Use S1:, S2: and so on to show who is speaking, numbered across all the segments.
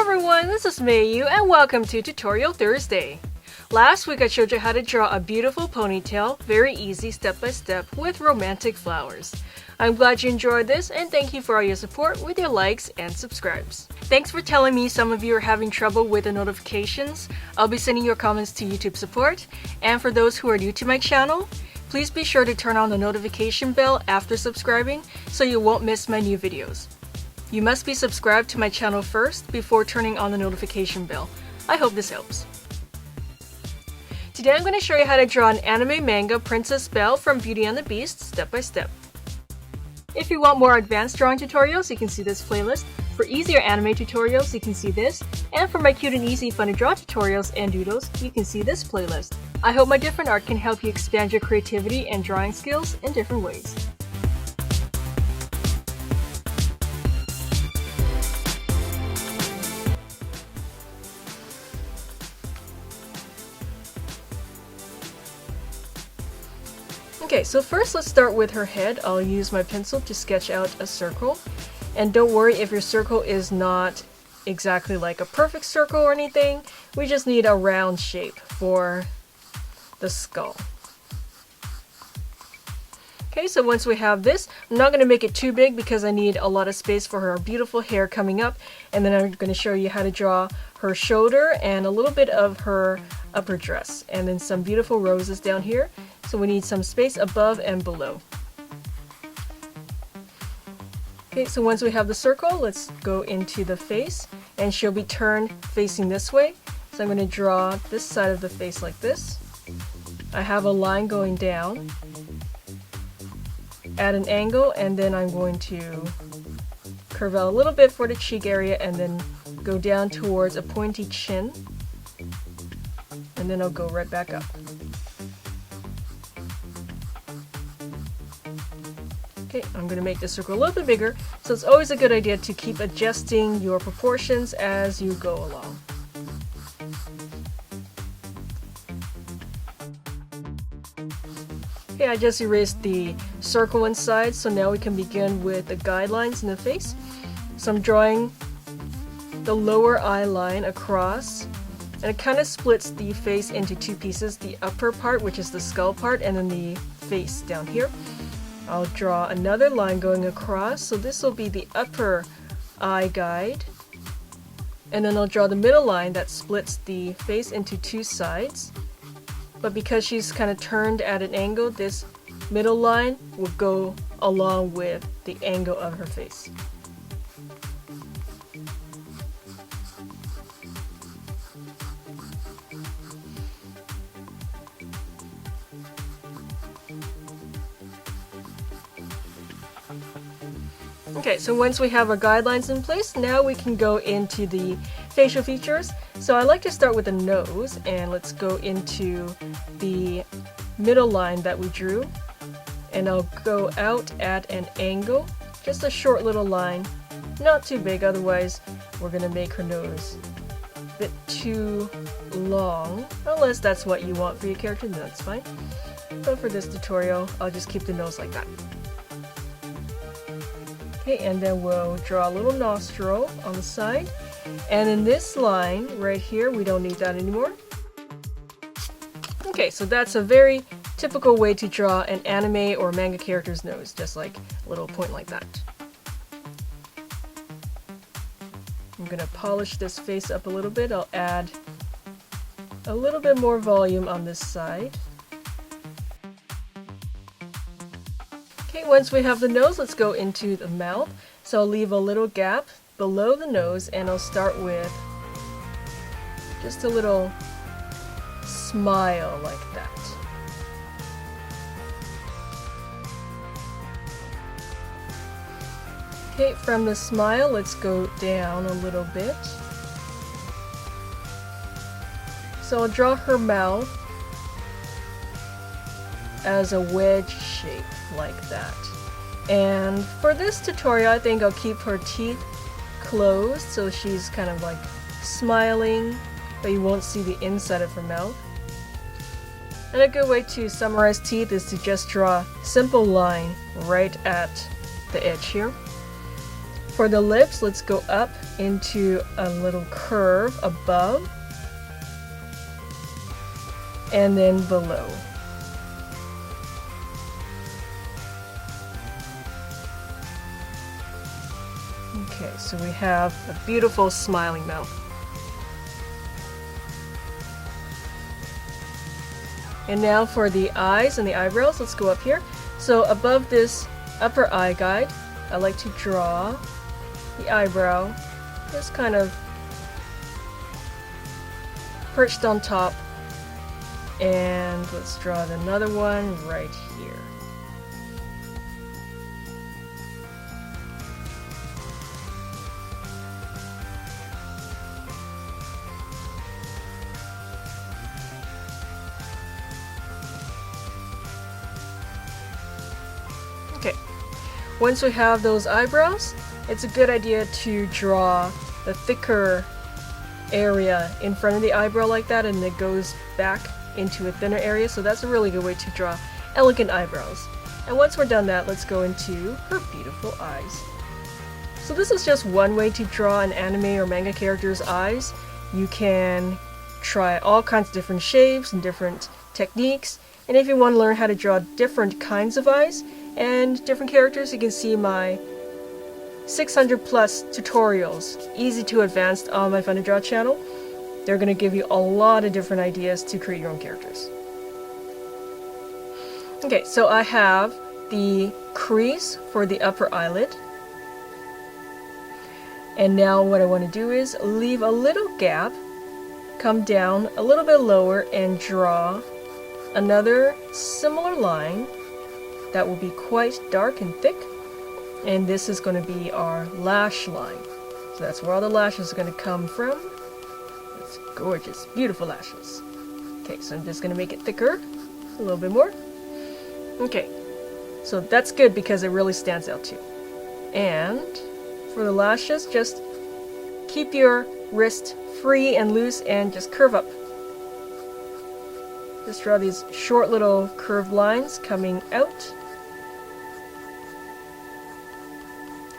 S1: everyone, this is Mayu and welcome to Tutorial Thursday. Last week I showed you how to draw a beautiful ponytail, very easy step by step with romantic flowers. I'm glad you enjoyed this and thank you for all your support with your likes and subscribes. Thanks for telling me some of you are having trouble with the notifications. I'll be sending your comments to YouTube support, and for those who are new to my channel, please be sure to turn on the notification bell after subscribing so you won't miss my new videos. You must be subscribed to my channel first before turning on the notification bell. I hope this helps. Today I'm going to show you how to draw an anime manga Princess Belle from Beauty and the Beast step by step. If you want more advanced drawing tutorials, you can see this playlist. For easier anime tutorials, you can see this. And for my cute and easy Fun2draw tutorials and doodles, you can see this playlist. I hope my different art can help you expand your creativity and drawing skills in different ways. Okay, so first let's start with her head. I'll use my pencil to sketch out a circle. And don't worry if your circle is not exactly like a perfect circle or anything. We just need a round shape for the skull. Okay, so once we have this, I'm not going to make it too big because I need a lot of space for her beautiful hair coming up. And then I'm going to show you how to draw her shoulder and a little bit of her upper dress. And then some beautiful roses down here. So we need some space above and below. Okay, so once we have the circle, let's go into the face. And she'll be turned facing this way. So I'm going to draw this side of the face like this. I have a line going down at an angle, and then I'm going to curve out a little bit for the cheek area and then go down towards a pointy chin. And then I'll go right back up. Okay, I'm going to make this circle a little bit bigger, so it's always a good idea to keep adjusting your proportions as you go along. Okay, I just erased the circle inside, so now we can begin with the guidelines in the face. So I'm drawing the lower eye line across, and it kind of splits the face into two pieces, the upper part, which is the skull part, and then the face down here. I'll draw another line going across, so this will be the upper eye guide. And then I'll draw the middle line that splits the face into two sides. But because she's kind of turned at an angle, this middle line will go along with the angle of her face. Okay, so once we have our guidelines in place, now we can go into the facial features. So I like to start with the nose, and let's go into the middle line that we drew. And I'll go out at an angle, just a short little line, not too big, otherwise we're going to make her nose a bit too long. Unless that's what you want for your character, then that's fine. But for this tutorial, I'll just keep the nose like that. Okay, and then we'll draw a little nostril on the side. And in this line right here, we don't need that anymore. Okay, so that's a very typical way to draw an anime or manga character's nose, just like a little point like that. I'm going to polish this face up a little bit. I'll add a little bit more volume on this side. Okay, once we have the nose, let's go into the mouth. So I'll leave a little gap below the nose, and I'll start with just a little smile like that. Okay, from the smile, let's go down a little bit. So I'll draw her mouth as a wedge shape like that. And for this tutorial, I think I'll keep her teeth closed so she's kind of like smiling, but you won't see the inside of her mouth. And a good way to summarize teeth is to just draw a simple line right at the edge here. For the lips, let's go up into a little curve above and then below. Okay, so we have a beautiful smiling mouth. And now for the eyes and the eyebrows, let's go up here. So above this upper eye guide, I like to draw the eyebrow just kind of perched on top. And let's draw another one right here. Okay, once we have those eyebrows, it's a good idea to draw the thicker area in front of the eyebrow like that, and it goes back into a thinner area. So that's a really good way to draw elegant eyebrows. And once we're done that, let's go into her beautiful eyes. So this is just one way to draw an anime or manga character's eyes. You can try all kinds of different shapes and different techniques. And if you want to learn how to draw different kinds of eyes and different characters, you can see my 600 plus tutorials, easy to advanced, on my Fun2draw channel. They're going to give you a lot of different ideas to create your own characters. Okay, so I have the crease for the upper eyelid. And now what I want to do is leave a little gap, come down a little bit lower, and draw another similar line that will be quite dark and thick. And this is going to be our lash line. So that's where all the lashes are going to come from. It's gorgeous, beautiful lashes. Okay, so I'm just going to make it thicker, a little bit more. Okay, so that's good because it really stands out too. And for the lashes, just keep your wrist free and loose and just curve up. Just draw these short little curved lines coming out.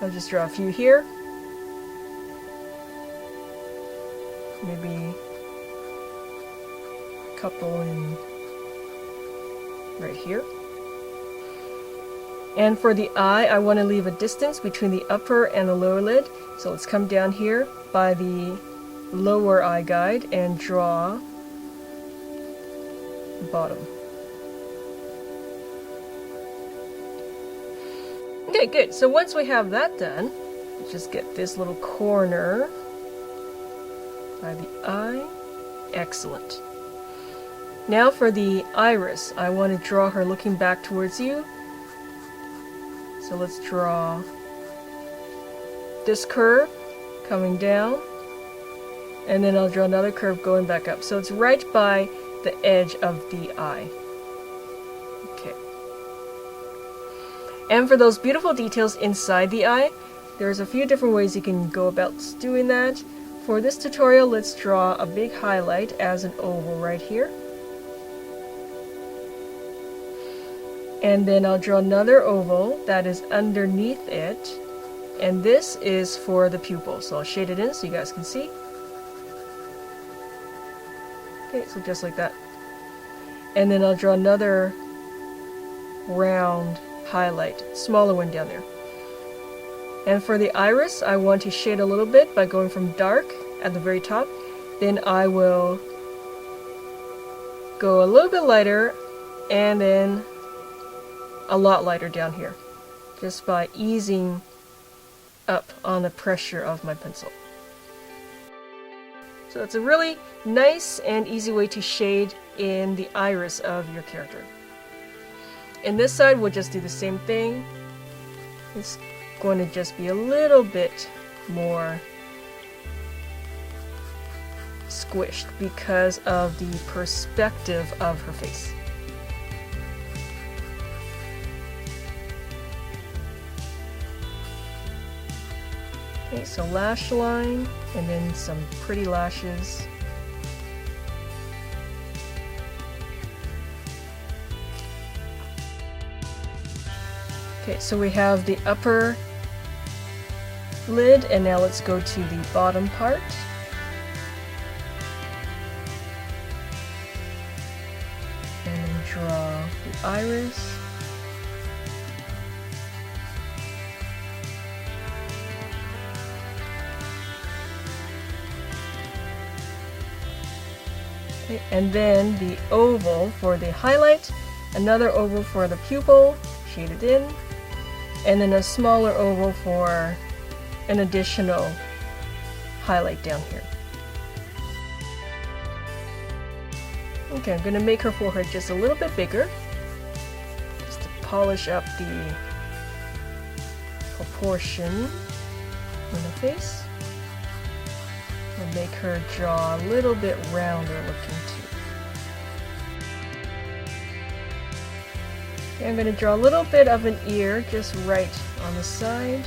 S1: I'll just draw a few here. Maybe a couple in right here. And for the eye, I want to leave a distance between the upper and the lower lid. So let's come down here by the lower eye guide and draw the bottom. Okay, good. So once we have that done, let's just get this little corner by the eye. Excellent. Now for the iris, I want to draw her looking back towards you. So let's draw this curve coming down, and then I'll draw another curve going back up. So it's right by the edge of the eye. Okay. And for those beautiful details inside the eye, there's a few different ways you can go about doing that. For this tutorial, let's draw a big highlight as an oval right here. And then I'll draw another oval that is underneath it. And this is for the pupil. So I'll shade it in so you guys can see. Okay, so just like that. And then I'll draw another round highlight, smaller one down there. And for the iris, I want to shade a little bit by going from dark at the very top. Then I will go a little bit lighter and then a lot lighter down here, just by easing up on the pressure of my pencil. So it's a really nice and easy way to shade in the iris of your character. In this side, we'll just do the same thing. It's going to just be a little bit more squished because of the perspective of her face. Okay, so lash line, and then some pretty lashes. Okay, so we have the upper lid, and now let's go to the bottom part. And then draw the iris. Okay, and then the oval for the highlight, another oval for the pupil, shaded in, and then a smaller oval for an additional highlight down here. Okay, I'm going to make her forehead just a little bit bigger, just to polish up the proportion in the face. We'll make her jaw a little bit rounder looking too. Okay, I'm going to draw a little bit of an ear just right on the side.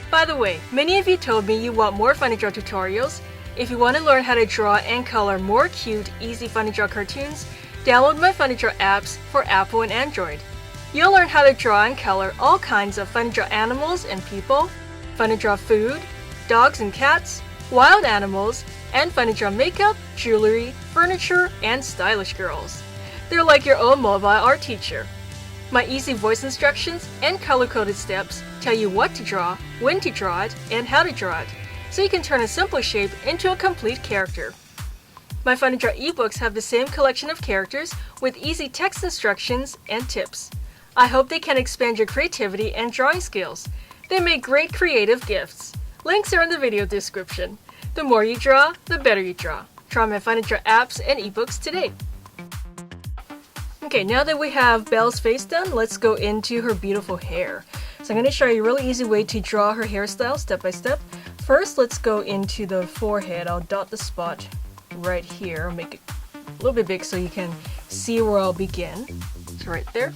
S1: By the way, many of you told me you want more Fun2draw tutorials. If you want to learn how to draw and color more cute, easy Fun2draw cartoons, download my Fun2draw apps for Apple and Android. You'll learn how to draw and color all kinds of Fun2draw animals and people, Fun2draw food, dogs and cats, wild animals, and Fun2draw makeup, jewelry, furniture, and stylish girls. They're like your own mobile art teacher. My easy voice instructions and color-coded steps tell you what to draw, when to draw it, and how to draw it, so you can turn a simple shape into a complete character. My Fun2draw eBooks have the same collection of characters with easy text instructions and tips. I hope they can expand your creativity and drawing skills. They make great creative gifts. Links are in the video description. The more you draw, the better you draw. Try my Fun2draw apps and eBooks today. Okay, now that we have Belle's face done, let's go into her beautiful hair. So I'm going to show you a really easy way to draw her hairstyle step by step. First, let's go into the forehead. I'll dot the spot right here, make it a little bit big so you can see where I'll begin. So right there,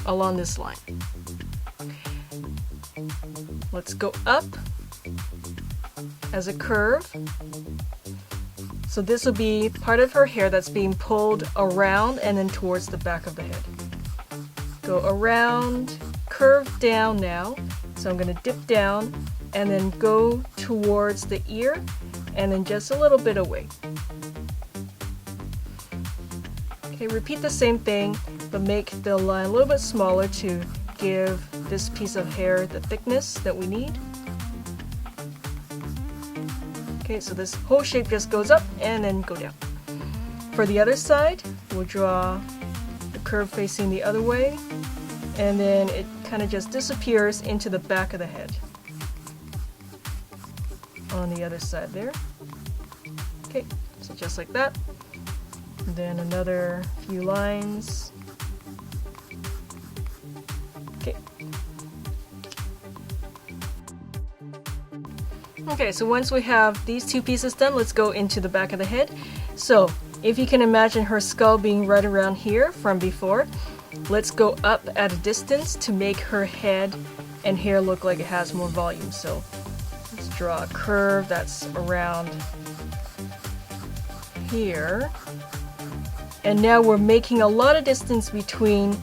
S1: along this line. Let's go up as a curve. So this will be part of her hair that's being pulled around and then towards the back of the head. Go around, curve down now. So I'm going to dip down and then go towards the ear and then just a little bit away. Okay, repeat the same thing, but make the line a little bit smaller to give this piece of hair the thickness that we need. Okay, so this whole shape just goes up and then go down. For the other side, we'll draw the curve facing the other way, and then it kind of just disappears into the back of the head on the other side there. Okay, so just like that. And then another few lines. Okay. Okay, so once we have these two pieces done, let's go into the back of the head. So, if you can imagine her skull being right around here from before, let's go up at a distance to make her head and hair look like it has more volume. So, let's draw a curve that's around here. And now we're making a lot of distance between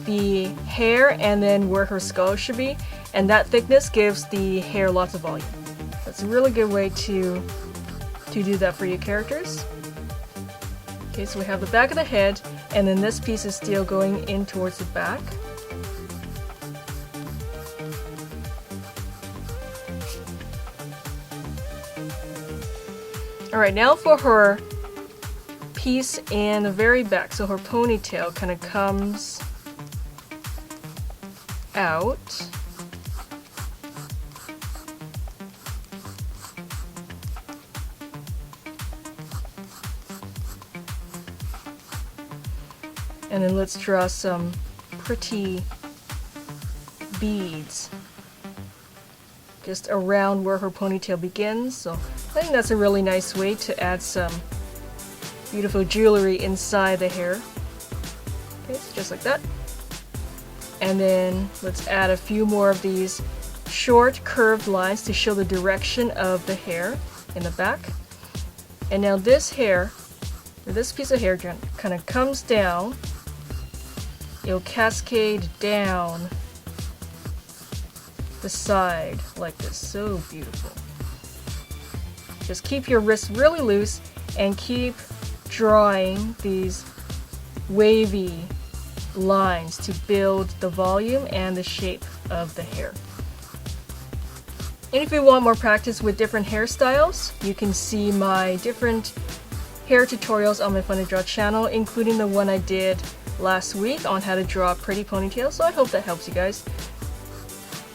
S1: the hair and then where her skull should be, and that thickness gives the hair lots of volume. That's a really good way to do that for your characters. Okay, so we have the back of the head, and then this piece is still going in towards the back. Alright, now for her piece in the very back. So her ponytail kind of comes out. And then let's draw some pretty beads just around where her ponytail begins. So I think that's a really nice way to add some beautiful jewelry inside the hair. Okay, so just like that. And then let's add a few more of these short curved lines to show the direction of the hair in the back. And now this hair, or this piece of hair kind of comes down it'll cascade down the side like this. So beautiful. Just keep your wrists really loose and keep drawing these wavy lines to build the volume and the shape of the hair. And if you want more practice with different hairstyles, you can see my different hair tutorials on my Fun2draw channel, including the one I did last week on how to draw a pretty ponytail. So I hope that helps you guys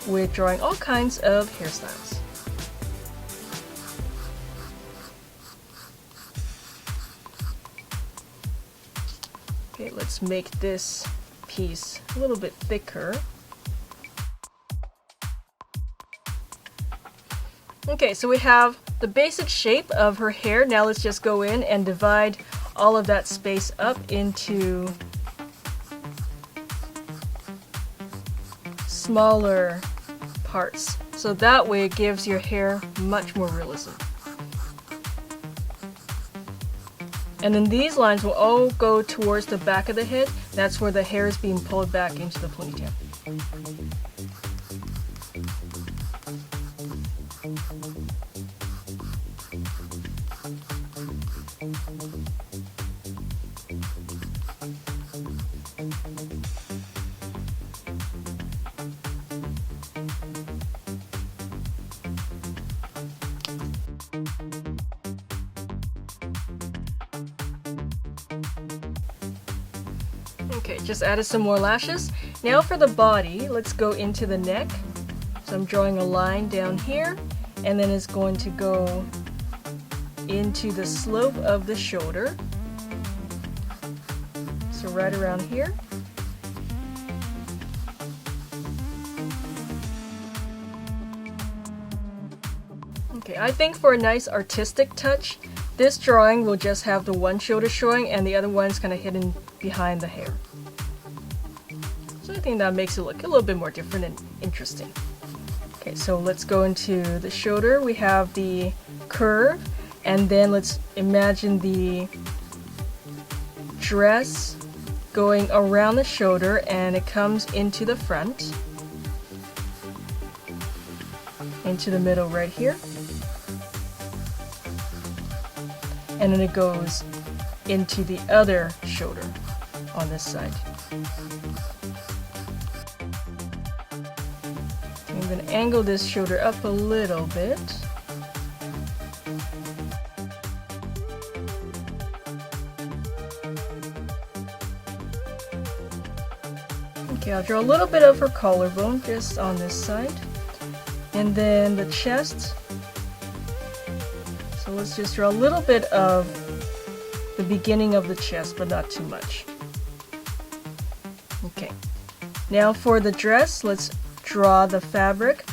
S1: with drawing all kinds of hairstyles. Okay, let's make this piece a little bit thicker. Okay, so we have the basic shape of her hair. Now let's just go in and divide all of that space up into smaller parts. So that way it gives your hair much more realism. And then these lines will all go towards the back of the head. That's where the hair is being pulled back into the ponytail. Okay, just added some more lashes. Now for the body, let's go into the neck. So I'm drawing a line down here, and then it's going to go into the slope of the shoulder. So right around here. Okay, I think for a nice artistic touch, this drawing will just have the one shoulder showing and the other one's kind of hidden behind the hair. So I think that makes it look a little bit more different and interesting. Okay, so let's go into the shoulder. We have the curve, and then let's imagine the dress going around the shoulder and it comes into the front, into the middle right here. And then it goes into the other shoulder on this side. I'm going to angle this shoulder up a little bit. Okay, I'll draw a little bit of her collarbone just on this side. And then the chest. So let's just draw a little bit of the beginning of the chest, but not too much. Okay, now for the dress, let's draw the fabric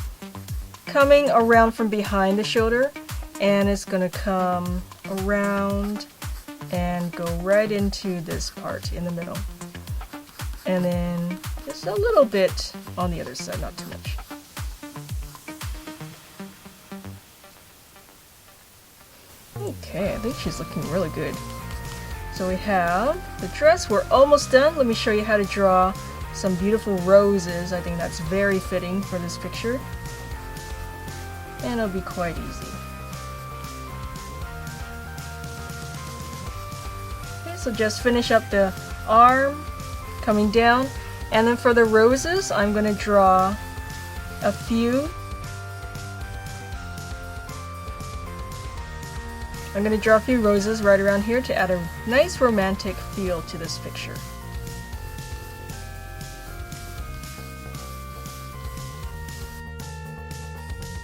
S1: coming around from behind the shoulder, and it's going to come around and go right into this part in the middle. And then just a little bit on the other side, not too much. Okay, I think she's looking really good. So we have the dress. We're almost done. Let me show you how to draw some beautiful roses. I think that's very fitting for this picture. And it'll be quite easy. Okay, so just finish up the arm coming down. And then for the roses, I'm going to draw a few. I'm going to draw a few roses right around here to add a nice romantic feel to this picture.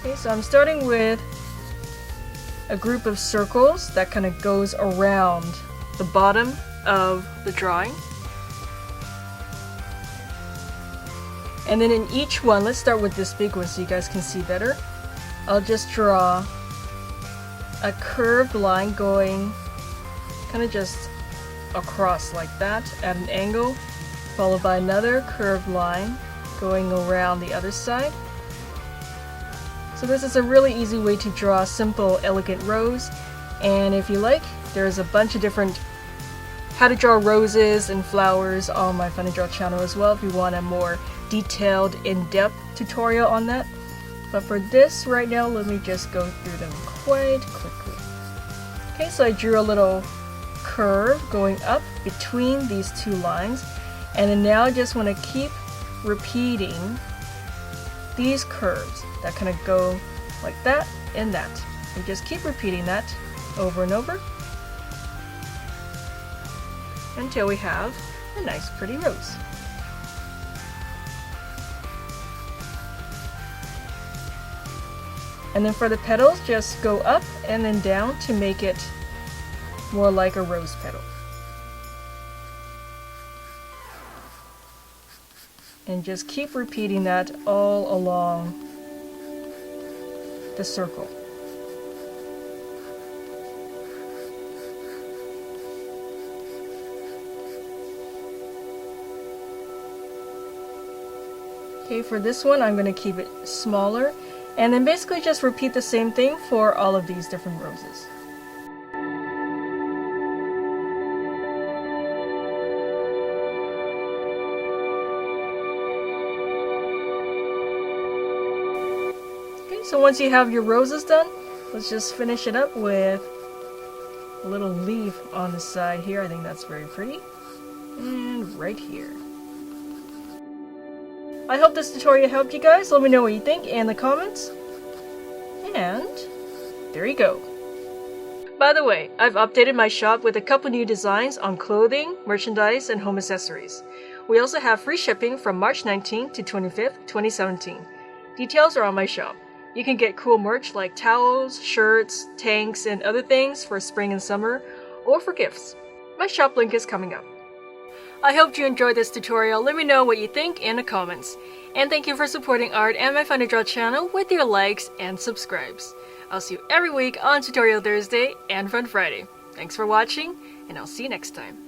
S1: Okay, so I'm starting with a group of circles that kind of goes around the bottom of the drawing. And then in each one, let's start with this big one so you guys can see better. I'll just draw a curved line going kind of just across like that at an angle, followed by another curved line going around the other side. So this is a really easy way to draw a simple, elegant rose. And if you like, there's a bunch of different how to draw roses and flowers on my Fun2draw channel as well if you want a more detailed, in-depth tutorial on that. But for this right now, let me just go through them quite quickly. Okay, so I drew a little curve going up between these two lines, and then now I just want to keep repeating these curves that kind of go like that and that. And just keep repeating that over and over until we have a nice pretty rose. And then for the petals, just go up and then down to make it more like a rose petal. And just keep repeating that all along the circle. Okay, for this one, I'm going to keep it smaller, and then basically just repeat the same thing for all of these different roses. Okay, so once you have your roses done, let's just finish it up with a little leaf on the side here. I think that's very pretty. And right here. I hope this tutorial helped you guys. Let me know what you think in the comments. And there you go. By the way, I've updated my shop with a couple new designs on clothing, merchandise, and home accessories. We also have free shipping from March 19th to 25th, 2017. Details are on my shop. You can get cool merch like towels, shirts, tanks, and other things for spring and summer, or for gifts. My shop link is coming up. I hope you enjoyed this tutorial. Let me know what you think in the comments. And thank you for supporting art and my Fun2draw channel with your likes and subscribes. I'll see you every week on Tutorial Thursday and Fun Friday. Thanks for watching, and I'll see you next time.